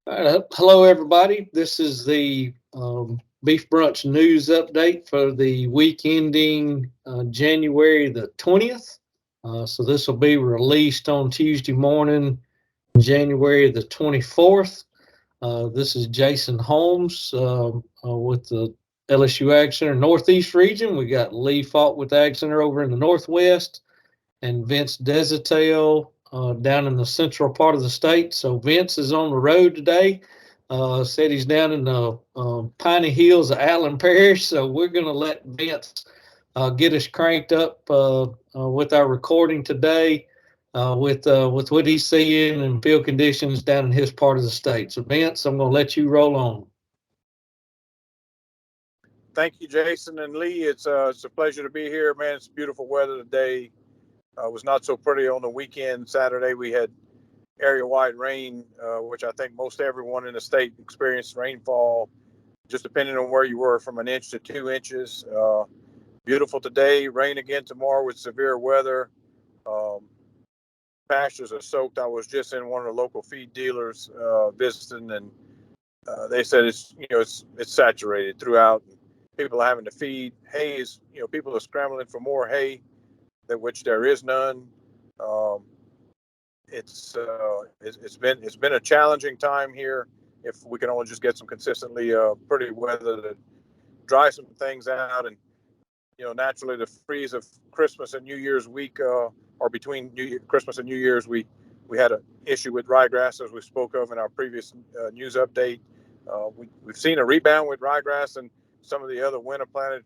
All right, hello everybody. This is the Beef Brunch news update for the week ending January the 20th. So this will be released on Tuesday morning, January the 24th. This is Jason Holmes with the LSU Ag Center Northeast region. We got Lee Faulk with Ag Center over in the Northwest, and Vince Desautel down in the central part of the state. So Vince is on the road today. Said he's down in the Piney Hills of Allen Parish. So we're going to let Vince get us cranked up with our recording today with what he's seeing and field conditions down in his part of the state. So Vince, I'm going to let you roll on. Thank you, Jason and Lee. It's a pleasure to be here, man. It's beautiful weather today. It was not so pretty on the weekend. Saturday we had area-wide rain, which I think most everyone in the state experienced rainfall, just depending on where you were, from an inch to 2 inches. Beautiful today. Rain again tomorrow with severe weather. Um, Pastures are soaked. I was just in one of the local feed dealers visiting, and they said it's saturated throughout. People are having to feed. Hay is, people are scrambling for more hay, that which there is none. Um, it's been a challenging time here. If we can only just get some consistently pretty weather to dry some things out, and naturally the freeze of Christmas and New Year's week, or between Christmas and New Year's, we had an issue with ryegrass, as we spoke of in our previous news update. We've seen a rebound with ryegrass and some of the other winter planted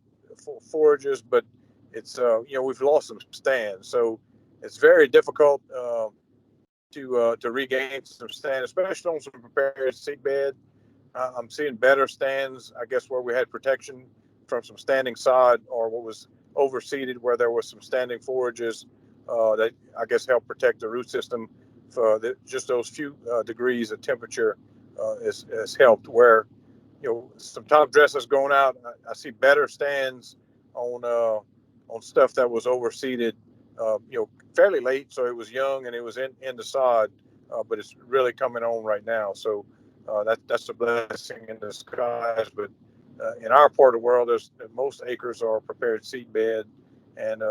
forages, but it's we've lost some stands, so it's very difficult to regain some stand, especially on some prepared seedbed. I'm seeing better stands, I guess, where we had protection from some standing sod, or what was overseeded, where there was some standing forages that I guess help protect the root system. For just those few degrees of temperature has helped. Where some top dressers going out, I see better stands on stuff that was overseeded, fairly late, so it was young and it was in the sod, but it's really coming on right now. So that's a blessing in disguise. But in our part of the world, there's most acres are prepared seed bed, and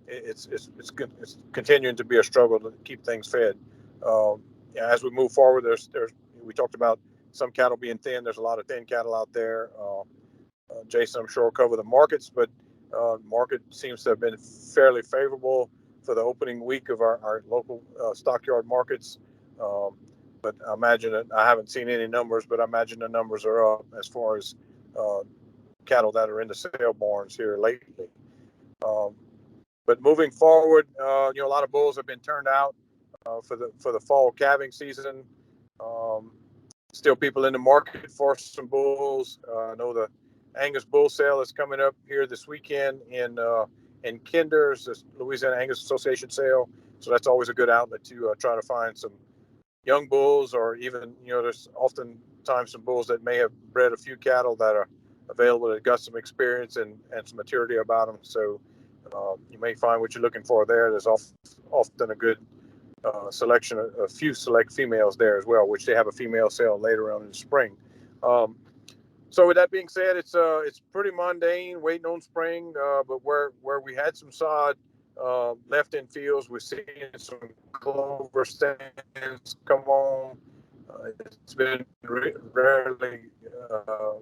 it's continuing to be a struggle to keep things fed. As we move forward, there's we talked about some cattle being thin. There's a lot of thin cattle out there. Jason, I'm sure, will cover the markets, but market seems to have been fairly favorable for the opening week of our local stockyard markets. But I imagine that I haven't seen any numbers, but I imagine the numbers are up as far as uh, cattle that are in the sale barns here lately. Um, but moving forward, a lot of bulls have been turned out for the fall calving season. Um, Still people in the market for some bulls. I know the Angus bull sale is coming up here this weekend in Kinder's, the Louisiana Angus Association sale. So that's always a good outlet to try to find some young bulls, or even there's oftentimes some bulls that may have bred a few cattle that are available that got some experience and some maturity about them. So you may find what you're looking for there. There's often a good selection, a few select females there as well, which they have a female sale later on in the spring. Um, so with that being said, it's pretty mundane, waiting on spring. But where we had some sod left in fields, we're seeing some clover stands come on. It's been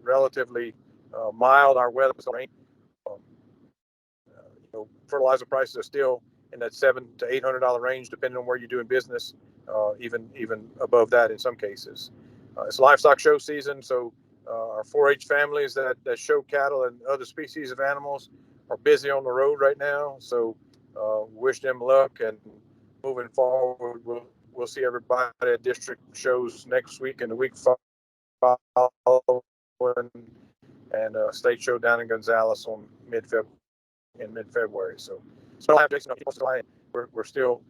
relatively mild. Our weather was rain. Um, Fertilizer prices are still in that $700 to $800 range, depending on where you're doing business. Even above that in some cases. It's livestock show season, so our 4-H families that show cattle and other species of animals are busy on the road right now. So wish them luck, and moving forward, we'll see everybody at district shows next week and the week following, and state show down in Gonzales on mid-February. So still have Jason. We're still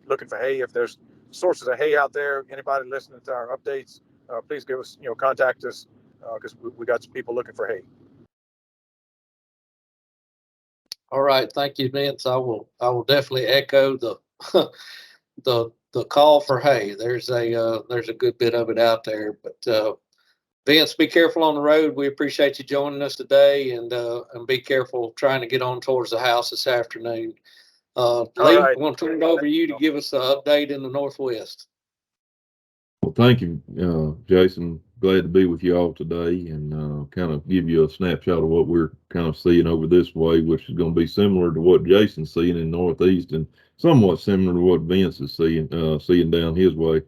looking for hay. If there's sources of hay out there, anybody listening to our updates, please give us contact us, because we got some people looking for hay. All right, thank you, Vince. I will definitely echo the the the call for hay. There's a good bit of it out there. But Vince, be careful on the road. We appreciate you joining us today, and be careful trying to get on towards the house this afternoon. Lee, right. I want to turn it over to you to give us an update in the Northwest. Well, thank you, Jason. Glad to be with you all today and kind of give you a snapshot of what we're kind of seeing over this way, which is going to be similar to what Jason's seeing in Northeast and somewhat similar to what Vince is seeing down his way.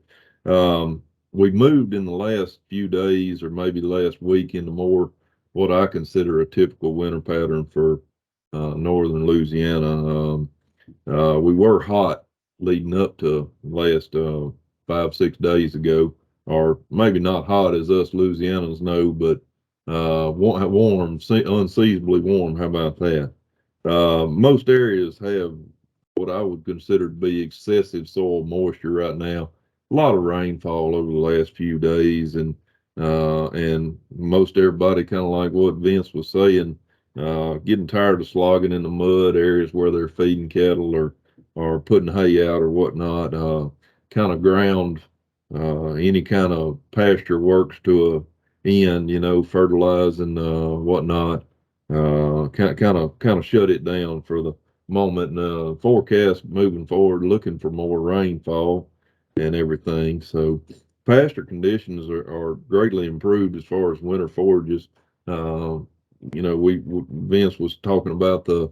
We've moved in the last few days or maybe the last week into more what I consider a typical winter pattern for northern Louisiana. We were hot leading up to last 5-6 days ago, or maybe not hot as us Louisianans know, but warm, unseasonably warm. How about that? Most areas have what I would consider to be excessive soil moisture right now. A lot of rainfall over the last few days, and most everybody kind of like what Vince was saying, getting tired of slogging in the mud areas where they're feeding cattle or putting hay out or whatnot. Kind of ground any kind of pasture works to a end, fertilizing whatnot. Kind of shut it down for the moment. Forecast moving forward, looking for more rainfall and everything. So pasture conditions are greatly improved as far as winter forages. Vince was talking about the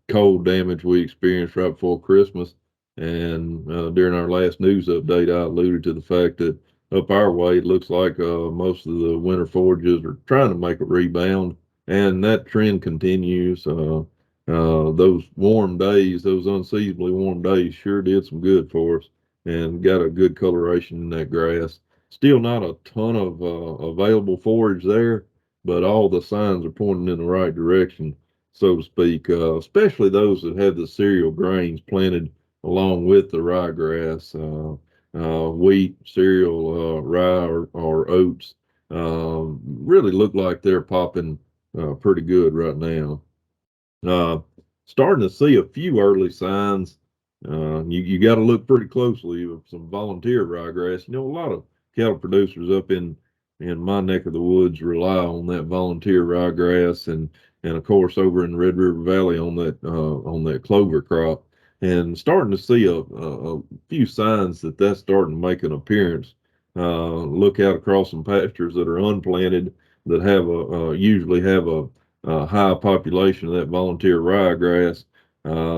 cold damage we experienced right before Christmas, and during our last news update, I alluded to the fact that up our way, it looks like most of the winter forages are trying to make a rebound, and that trend continues. Those warm days, those unseasonably warm days, sure did some good for us, and got a good coloration in that grass. Still not a ton of available forage there, but all the signs are pointing in the right direction, so to speak, especially those that have the cereal grains planted along with the ryegrass, wheat, cereal, rye, or oats. Really look like they're popping pretty good right now. Uh, Starting to see a few early signs. You got to look pretty closely with some volunteer ryegrass. A lot of cattle producers up in my neck of the woods rely on that volunteer ryegrass, and of course over in the Red River Valley on that clover crop. And starting to see a few signs that that's starting to make an appearance. Look out across some pastures that are unplanted that have usually have a high population of that volunteer ryegrass.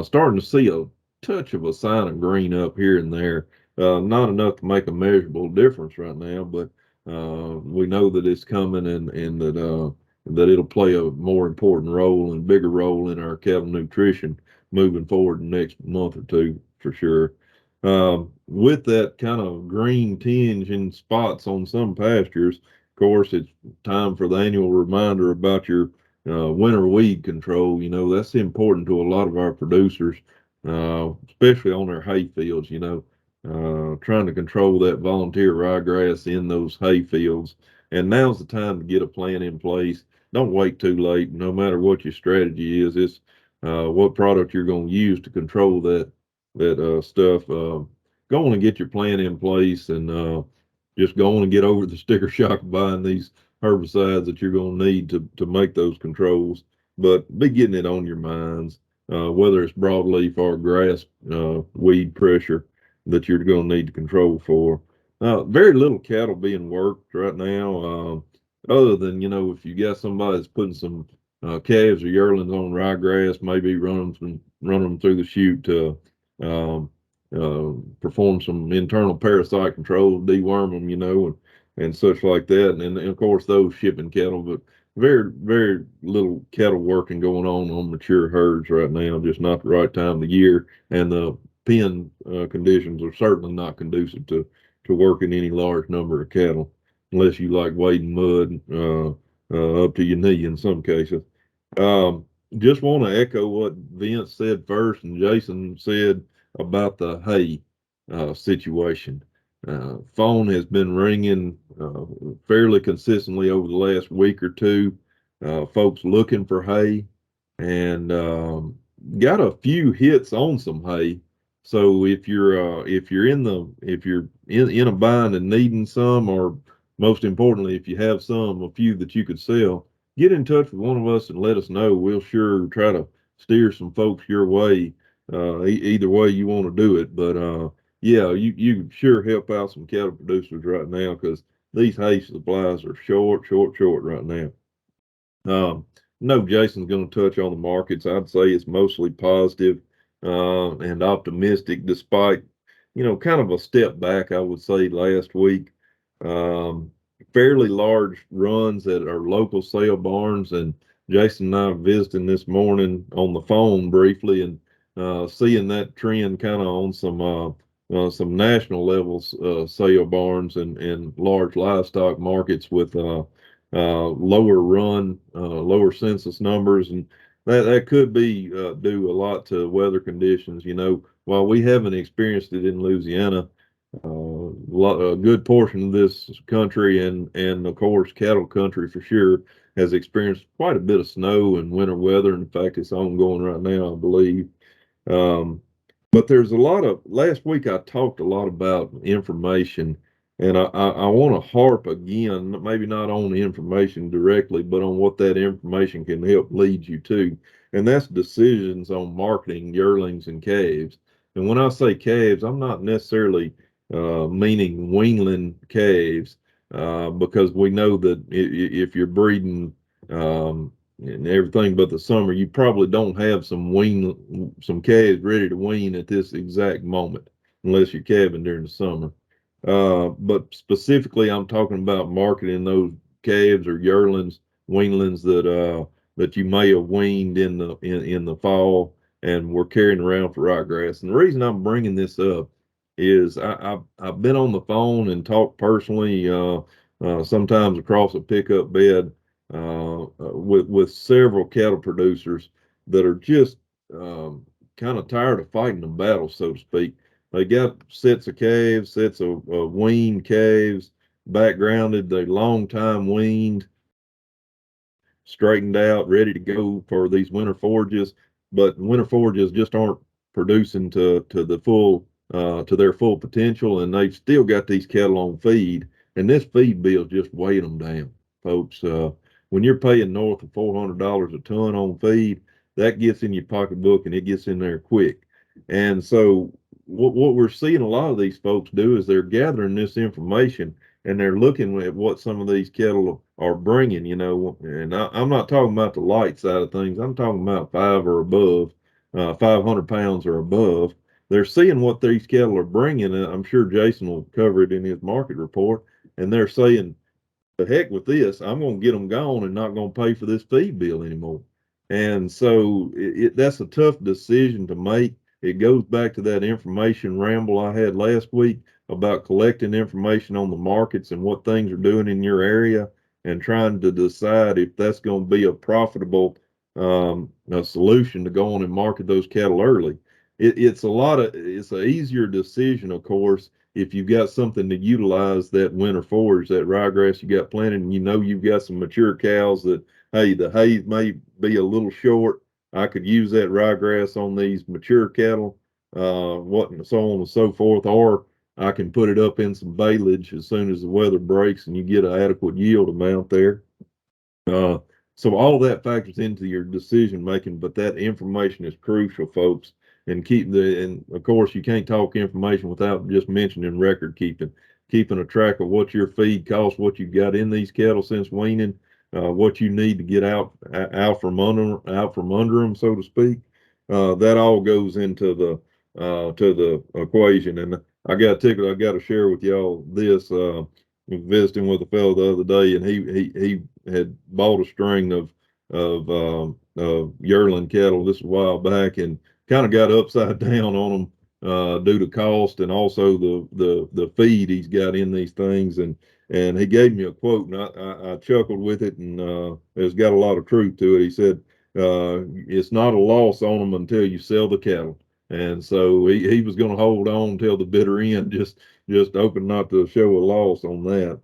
Starting to see a touch of a sign of green up here and there. Not enough to make a measurable difference right now, but we know that it's coming, and that it'll play a more important role and bigger role in our cattle nutrition moving forward the next month or two for sure. With that kind of green tinge in spots on some pastures, of course, it's time for the annual reminder about your winter weed control. That's important to a lot of our producers, especially on their hay fields. Trying to control that volunteer ryegrass in those hay fields. And now's the time to get a plan in place. Don't wait too late. No matter what your strategy is, it's what product you're going to use to control that stuff. Go on and get your plan in place, and just go on and get over the sticker shock of buying these herbicides that you're going to need to make those controls. But be getting it on your minds, whether it's broadleaf or grass weed pressure that you're going to need to control for. Very little cattle being worked right now, other than, if you got somebody that's putting some calves or yearlings on ryegrass, maybe run them through the chute to um, perform some internal parasite control, deworm them, and such like that. And of course, those shipping cattle, but very, very little cattle working going on mature herds right now, just not the right time of the year. And the pen conditions are certainly not conducive to working any large number of cattle, unless you like wading mud up to your knee in some cases. Um, just want to echo what Vince said first and Jason said about the hay situation. Phone has been ringing fairly consistently over the last week or two. Folks looking for hay, and got a few hits on some hay. So if you're in a bind and needing some, or most importantly, if you have a few that you could sell, get in touch with one of us and let us know. We'll sure try to steer some folks your way. Either way you want to do it, but yeah, you sure help out some cattle producers right now, because these hay supplies are short right now. No, Jason's going to touch on the markets. I'd say it's mostly positive and optimistic, despite, kind of a step back, I would say, last week. Um, Fairly large runs at our local sale barns, and Jason and I are visiting this morning on the phone briefly, and seeing that trend kind of on some national levels sale barns and large livestock markets with lower census numbers, and that could be due a lot to weather conditions. While we haven't experienced it in Louisiana, a good portion of this country and of course cattle country for sure has experienced quite a bit of snow and winter weather. In fact, it's ongoing right now, I believe. Um, but there's last week I talked a lot about information, and I want to harp again, maybe not on the information directly, but on what that information can help lead you to. And that's decisions on marketing yearlings and calves. And when I say calves, I'm not necessarily meaning weanling calves, because we know that if you're breeding and everything but the summer, you probably don't have some calves ready to wean at this exact moment, unless you're calving during the summer. But specifically, I'm talking about marketing those calves or yearlings, weanlings that you may have weaned in the fall and were carrying around for ryegrass. And the reason I'm bringing this up is I've been on the phone and talked personally, sometimes across a pickup bed, with several cattle producers that are just kind of tired of fighting the battle, so to speak. They got sets of calves, sets of weaned calves, backgrounded, they long time weaned, straightened out, ready to go for these winter forages. But winter forages just aren't producing to their full potential, and they've still got these cattle on feed, and this feed bill just weighing them down, folks. When you're paying north of $400 a ton on feed, that gets in your pocketbook, and it gets in there quick. And so what we're seeing a lot of these folks do is they're gathering this information, and they're looking at what some of these cattle are bringing, and I'm not talking about the light side of things. I'm talking about 500 pounds or above. They're seeing what these cattle are bringing, and I'm sure Jason will cover it in his market report, and they're saying, the heck with this, I'm going to get them gone and not going to pay for this feed bill anymore. And so that's a tough decision to make. It goes back to that information ramble I had last week about collecting information on the markets and what things are doing in your area, and trying to decide if that's going to be a profitable a solution to go on and market those cattle early. It's an easier decision, of course, if you've got something to utilize that winter forage, that ryegrass you got planted, and you've got some mature cows that, hey, the hay may be a little short. I could use that ryegrass on these mature cattle, so on and so forth, or I can put it up in some baleage as soon as the weather breaks and you get an adequate yield amount there. Uh, so all of that factors into your decision making, but that information is crucial, folks. And of course, you can't talk information without just mentioning record keeping a track of what your feed costs, what you got in these cattle since weaning, what you need to get out from under them, so to speak. That all goes into the equation. And I got tickled. I got to share with y'all this. Visiting with a fellow the other day, and he had bought a string of yearling cattle this a while back, and kind of got upside down on them due to cost, and also the feed he's got in these things. And he gave me a quote, and I chuckled with it, and it's got a lot of truth to it. He said, "It's not a loss on them until you sell the cattle." And so he was going to hold on till the bitter end, just hoping not to show a loss on that.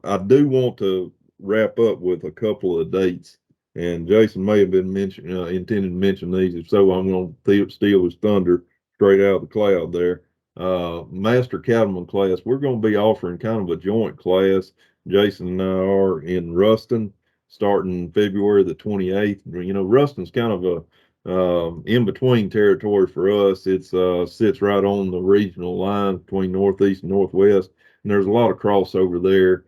I do want to wrap up with a couple of dates, and Jason may have been intended to mention these. If so, I'm going to steal his thunder. straight out of the cloud there. Master Cattleman class, we're going to be offering kind of a joint class. Jason and I are in Ruston starting February the 28th. You know, Ruston's kind of a in between territory for us. It's sits right on the regional line between Northeast and Northwest, and there's a lot of crossover there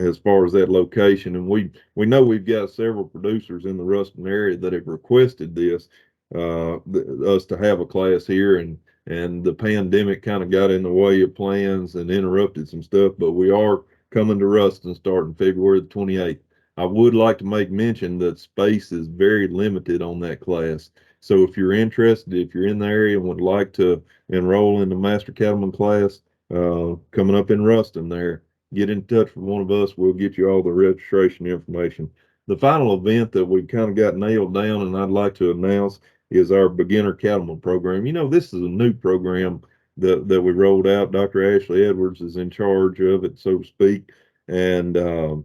as far as that location. And we know we've got several producers in the Ruston area that have requested this us to have a class here, and the pandemic kind of got in the way of plans and interrupted some stuff. But we are coming to Ruston starting February the 28th. I would like to make mention that space is very limited on that class. So if you're interested, if you're in the area and would like to enroll in the Master Cattleman class coming up in Ruston there, get in touch with one of us. We'll get you all the registration information. The final event that we kind of got nailed down and I'd like to announce is our beginner cattleman program. You know, this is a new program that we rolled out. Dr. Ashley Edwards is in charge of it, so to speak. And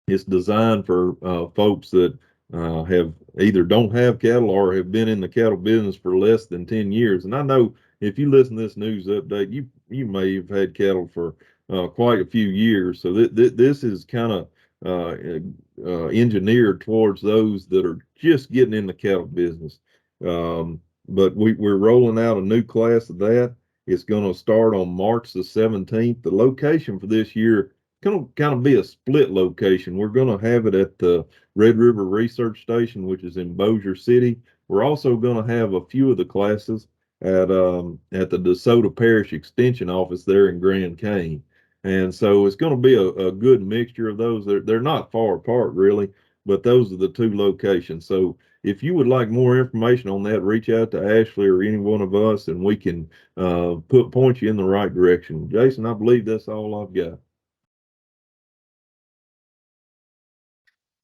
it's designed for folks that have either don't have cattle or have been in the cattle business for less than 10 years. And I know if you listen to this news update, you may have had cattle for quite a few years. So this is kind of engineered towards those that are just getting in the cattle business. But we're rolling out a new class of that. It's going to start on March the 17th. The location for this year going to kind of be a split location. We're going to have it at the Red River Research Station, which is in Bossier City. We're also going to have a few of the classes at the DeSoto Parish Extension Office there in Grand Cane. And so it's going to be a good mixture of those. They're not far apart, really, but those are the two locations. So if you would like more information on that, reach out to Ashley or any one of us, and we can point you in the right direction. Jason, I believe that's all I've got.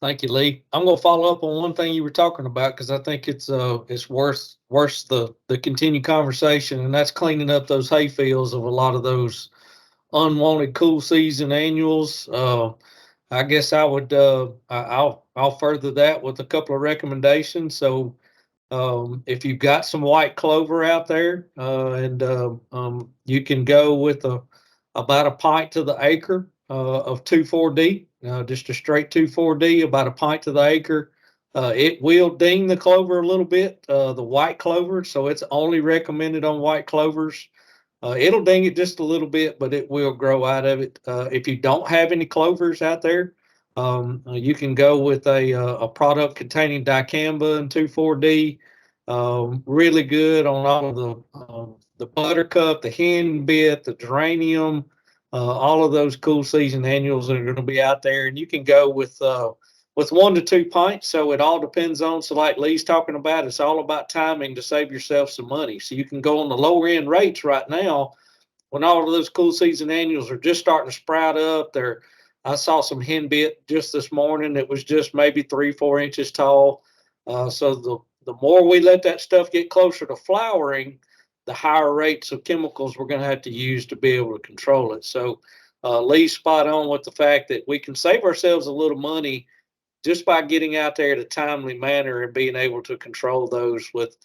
Thank you, Lee. I'm going to follow up on one thing you were talking about because I think it's worth the continued conversation, and that's cleaning up those hay fields of a lot of those unwanted cool season annuals. I guess I would I'll further that with a couple of recommendations. So if you've got some white clover out there, and you can go with about a pint to the acre of 2,4-D, just a straight 2,4-D, about a pint to the acre. It will ding the clover a little bit, the white clover, so it's only recommended on white clovers. It'll ding it just a little bit, but it will grow out of it. If you don't have any clovers out there, you can go with a product containing dicamba and 2,4-D. Really good on all of the buttercup, the henbit, the geranium, all of those cool season annuals that are going to be out there. And you can go with 1 to 2 pints. So it all depends on, so like Lee's talking about, it's all about timing to save yourself some money. So you can go on the lower end rates right now when all of those cool season annuals are just starting to sprout up. I saw some henbit just this morning that was just maybe 3-4 inches tall. So the more we let that stuff get closer to flowering, the higher rates of chemicals we're going to have to use to be able to control it. So Lee's spot on with the fact that we can save ourselves a little money just by getting out there in a timely manner and being able to control those with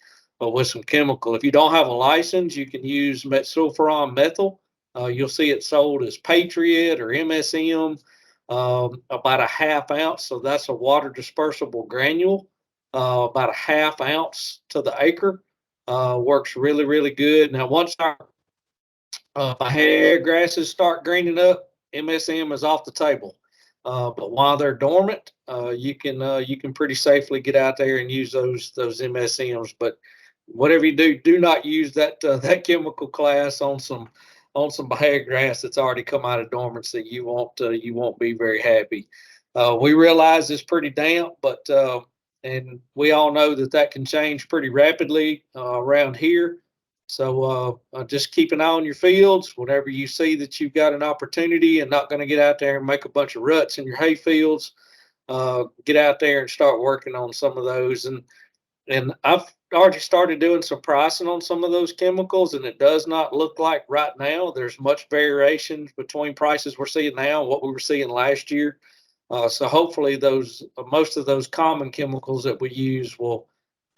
some chemical. If you don't have a license, you can use metsulfuron methyl. You'll see it sold as Patriot or MSM, about a ½ ounce. So that's a water dispersible granule, about a ½ ounce to the acre. Works really, really good. Now, once my hair grasses start greening up, MSM is off the table. But while they're dormant, you can pretty safely get out there and use those MSMs. But whatever you do not use that chemical class on some hair grass that's already come out of dormancy. You won't be very happy. We realize it's pretty damp, but and we all know that can change pretty rapidly around here. So just keep an eye on your fields. Whenever you see that you've got an opportunity and not going to get out there and make a bunch of ruts in your hay fields, get out there and start working on some of those. And I've already started doing some pricing on some of those chemicals, and it does not look like right now there's much variation between prices we're seeing now and what we were seeing last year. So hopefully most of those common chemicals that we use will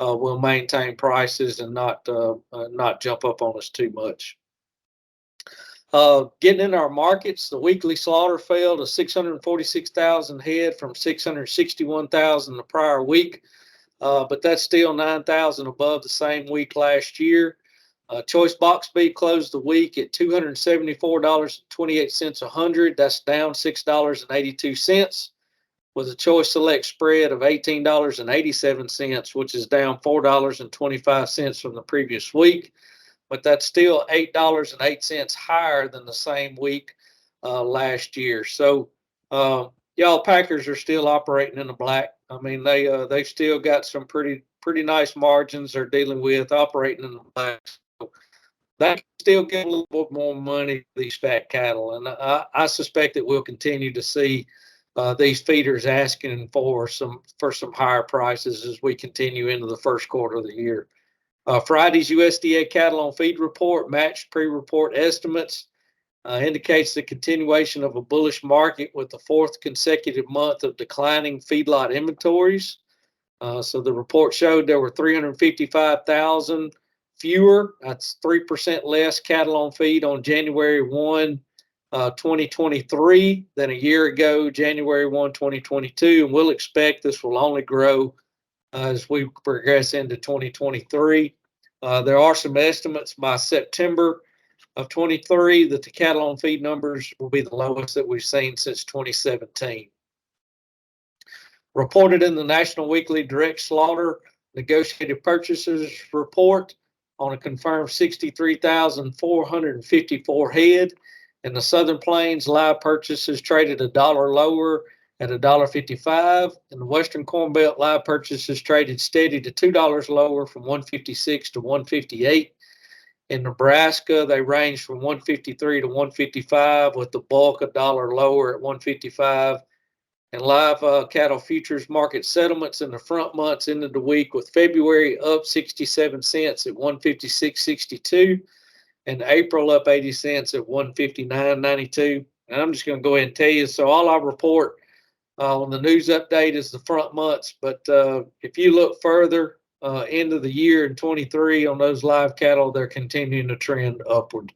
will maintain prices and not jump up on us too much. Getting in our markets, the weekly slaughter fell to 646,000 head from 661,000 the prior week, but that's still 9,000 above the same week last year. Choice box beef closed the week at $274.28 a hundred. That's down $6.82, with a choice select spread of $18.87, which is down $4.25 from the previous week. But that's still $8.08 higher than the same week last year. So y'all packers are still operating in the black. I mean, they've still got some pretty nice margins they're dealing with operating in the black. So they can still get a little bit more money for these fat cattle, and I suspect that we'll continue to see these feeders asking for some higher prices as we continue into the first quarter of the year. Friday's USDA cattle on feed report matched pre-report estimates, indicates the continuation of a bullish market with the fourth consecutive month of declining feedlot inventories. So the report showed there were 355,000 fewer, that's 3% less cattle on feed on January 1, 2023 than a year ago, January 1, 2022. And we'll expect this will only grow as we progress into 2023. There are some estimates by September of 23 that the cattle on feed numbers will be the lowest that we've seen since 2017. Reported in the National Weekly Direct Slaughter Negotiated Purchases Report on a confirmed 63,454 head. In the Southern Plains, live purchases traded $1 lower at $1.55. In the Western Corn Belt, live purchases traded steady to $2 lower from $1.56 to $1.58. In Nebraska, they ranged from $1.53 to $1.55, with the bulk $1 lower at $1.55. And live cattle futures market settlements in the front months ended the week with February up 67 cents at 156.62, and April up 80 cents at 159.92. And I'm just going to go ahead and tell you, so all I report on the news update is the front months. But if you look further into the year in 23 on those live cattle, they're continuing to trend upward.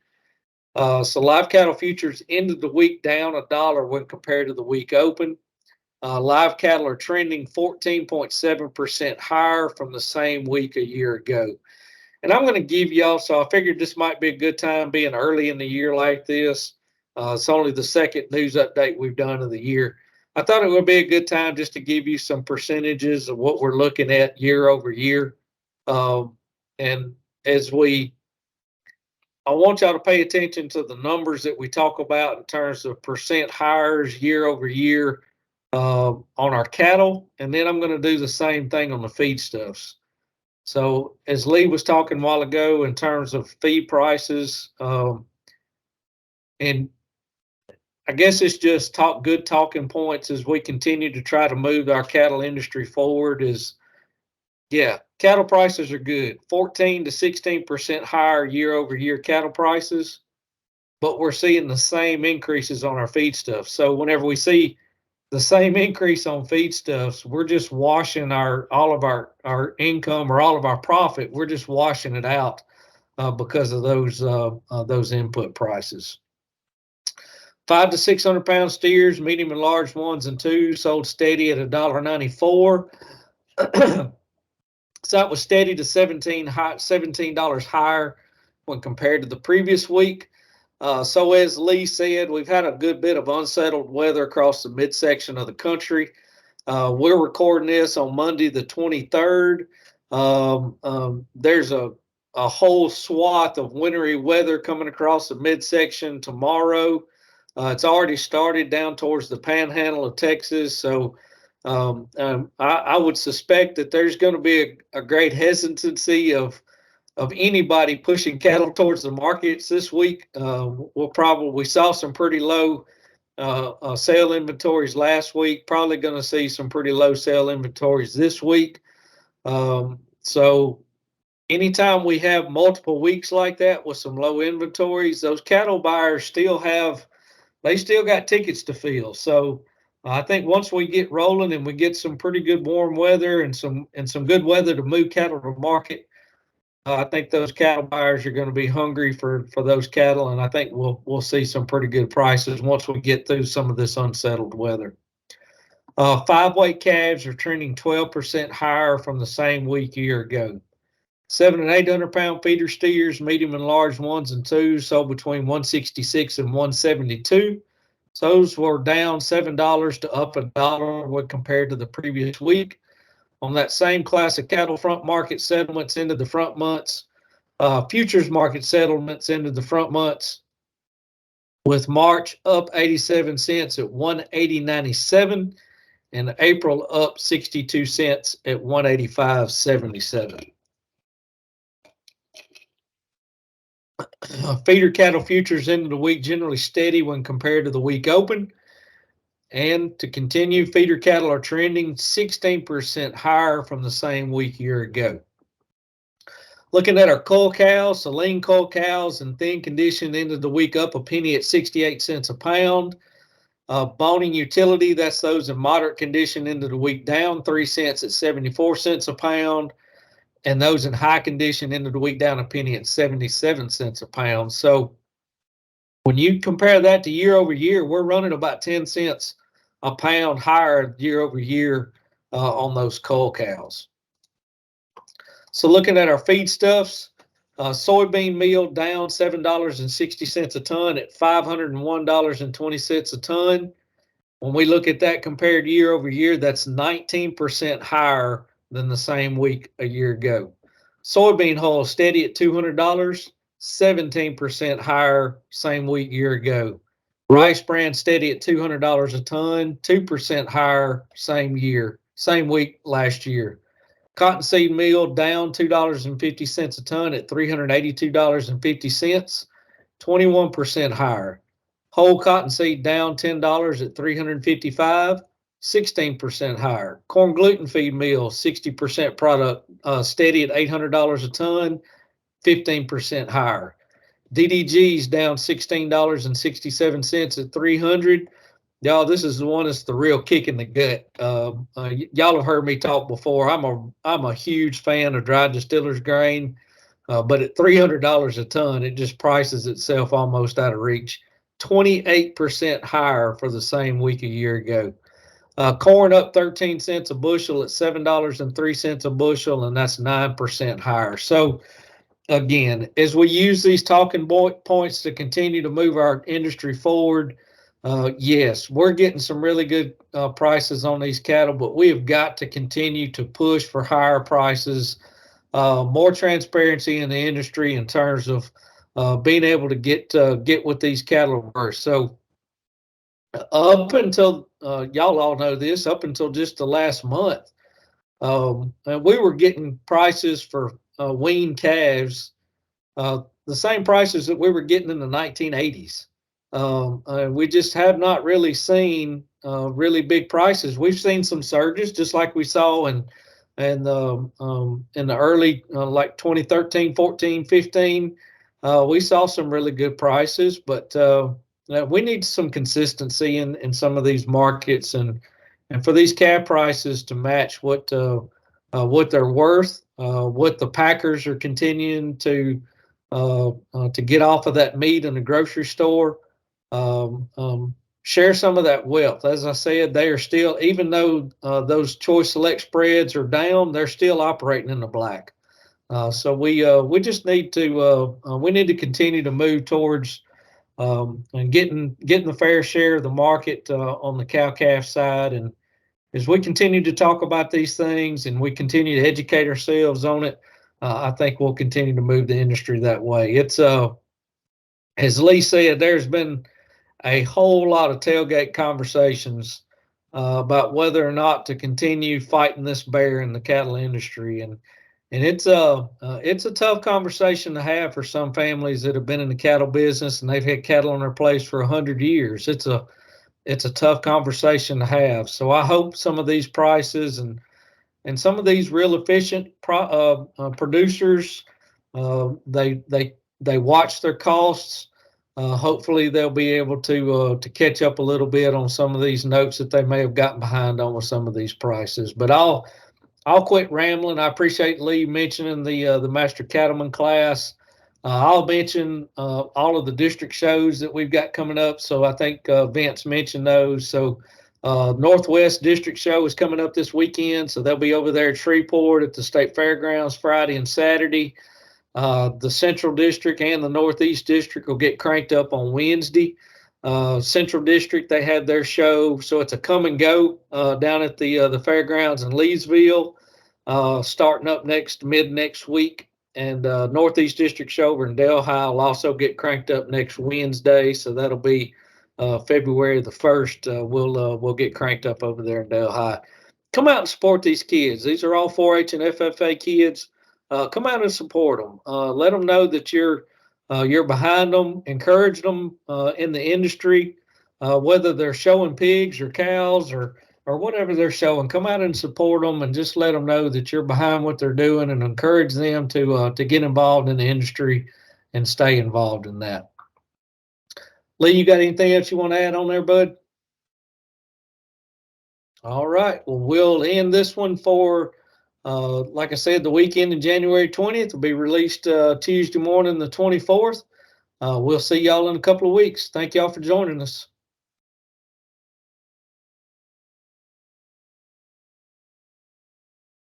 So live cattle futures ended the week down $1 when compared to the week open. Live cattle are trending 14.7% higher from the same week a year ago. And I'm going to give y'all, so I figured this might be a good time being early in the year like this. It's only the second news update we've done of the year. I thought it would be a good time just to give you some percentages of what we're looking at year over year. And I want y'all to pay attention to the numbers that we talk about in terms of percent hires year over year on our cattle, and then I'm going to do the same thing on the feedstuffs. So as Lee was talking a while ago in terms of feed prices, and I guess it's just good talking points as we continue to try to move our cattle industry forward is, yeah, cattle prices are good, 14 to 16% higher year over year cattle prices, but we're seeing the same increases on our feedstuffs. So whenever we see the same increase on feedstuffs, we're just washing all of our income or all of our profit. We're just washing it out because of those input prices. 500 to 600 pound steers, medium and large 1s and 2s, sold steady at $1.94. So that was steady to $17 higher when compared to the previous week. So as Lee said, we've had a good bit of unsettled weather across the midsection of the country. We're recording this on Monday the 23rd. There's a whole swath of wintry weather coming across the midsection tomorrow. It's already started down towards the panhandle of Texas. So I would suspect that there's going to be a great hesitancy of anybody pushing cattle towards the markets this week. We saw some pretty low sale inventories last week, probably going to see some pretty low sale inventories this week. So anytime we have multiple weeks like that with some low inventories, those cattle buyers still got tickets to fill. So I think once we get rolling and we get some pretty good warm weather and some good weather to move cattle to market, I think those cattle buyers are going to be hungry for those cattle, and I think we'll see some pretty good prices once we get through some of this unsettled weather. 5-weight calves are trending 12% higher from the same week a year ago. 700 and 800 pound feeder steers, medium and large ones and twos, sold between 166 and 172. So those were down $7 to up $1 when compared to the previous week. On that same class of cattle, front market settlements into the front months, futures market settlements into the front months, with March up 87 cents at 180.97 and April up 62 cents at 185.77. Feeder cattle futures into the week generally steady when compared to the week open. And to continue, feeder cattle are trending 16% higher from the same week a year ago. Looking at our cull cows, the lean cull cows in thin condition ended the week up a penny at 68 cents a pound. Boning utility, that's those in moderate condition, ended the week down 3 cents at 74 cents a pound. And those in high condition ended the week down a penny at 77 cents a pound. So when you compare that to year over year, we're running about 10 cents a pound higher year over year on those cull cows. So looking at our feedstuffs, soybean meal down $7.60 a ton at $501.20 a ton. When we look at that compared year over year, that's 19% higher than the same week a year ago. Soybean hull steady at $200, 17% higher same week year ago. Rice bran steady at $200 a ton, 2% higher same week last year. Cottonseed meal down $2.50 a ton at $382.50, 21% higher. Whole cottonseed down $10 at $355, 16% higher. Corn gluten feed meal, 60% product, steady at $800 a ton, 15% higher. DDG's down $16.67 at $300. Y'all, this is the one that's the real kick in the gut. Y'all have heard me talk before. I'm a huge fan of dry distillers grain, but at $300 a ton, it just prices itself almost out of reach. 28% higher for the same week a year ago. Corn up 13 cents a bushel at $7.03 a bushel, and that's 9% higher. So again, as we use these talking points to continue to move our industry forward, yes, we're getting some really good prices on these cattle, but we have got to continue to push for higher prices, more transparency in the industry in terms of being able to get what these cattle are worth. So up until y'all all know this, up until just the last month, we were getting prices for weaned calves, the same prices that we were getting in the 1980s. We just have not really seen really big prices. We've seen some surges, just like we saw in the early like 2013, 14, 15. We saw some really good prices, but we need some consistency in some of these markets, and for these calf prices to match what they're worth, what the packers are continuing to get off of that meat in the grocery store. Share some of that wealth. As I said, they are still, even though those choice select spreads are down, they're still operating in the black. So we just need to continue to move towards and getting the fair share of the market on the cow calf side. And as we continue to talk about these things and we continue to educate ourselves on it, I think we'll continue to move the industry that way. It's as Lee said, there's been a whole lot of tailgate conversations about whether or not to continue fighting this bear in the cattle industry, and it's a tough conversation to have for some families that have been in the cattle business and they've had cattle on their place for 100 years. It's a tough conversation to have. So I hope some of these prices and some of these real efficient producers, they watch their costs. hopefully they'll be able to catch up a little bit on some of these notes that they may have gotten behind on with some of these prices. But I'll quit rambling. I appreciate Lee mentioning the Master Cattleman class. I'll mention all of the district shows that we've got coming up. So I think Vince mentioned those. So Northwest District Show is coming up this weekend. So they'll be over there at Shreveport at the State Fairgrounds Friday and Saturday. The Central District and the Northeast District will get cranked up on Wednesday. Central District, they had their show, so it's a come and go down at the fairgrounds in Leesville, starting up mid next week. And Northeast District show over in Delhi will also get cranked up next Wednesday, so that'll be February the 1st. We'll get cranked up over there in Delhi. Come out and support these kids. These are all 4-H and FFA kids. Come out and support them. Let them know that you're behind them. Encourage them in the industry, whether they're showing pigs or cows or whatever they're showing. Come out and support them, and just let them know that you're behind what they're doing, and encourage them to get involved in the industry and stay involved in that. Lee, you got anything else you want to add on there, bud? All right. Well, we'll end this one for. Like I said, the weekend in January 20th will be released Tuesday morning, the 24th. We'll see y'all in a couple of weeks. Thank y'all for joining us.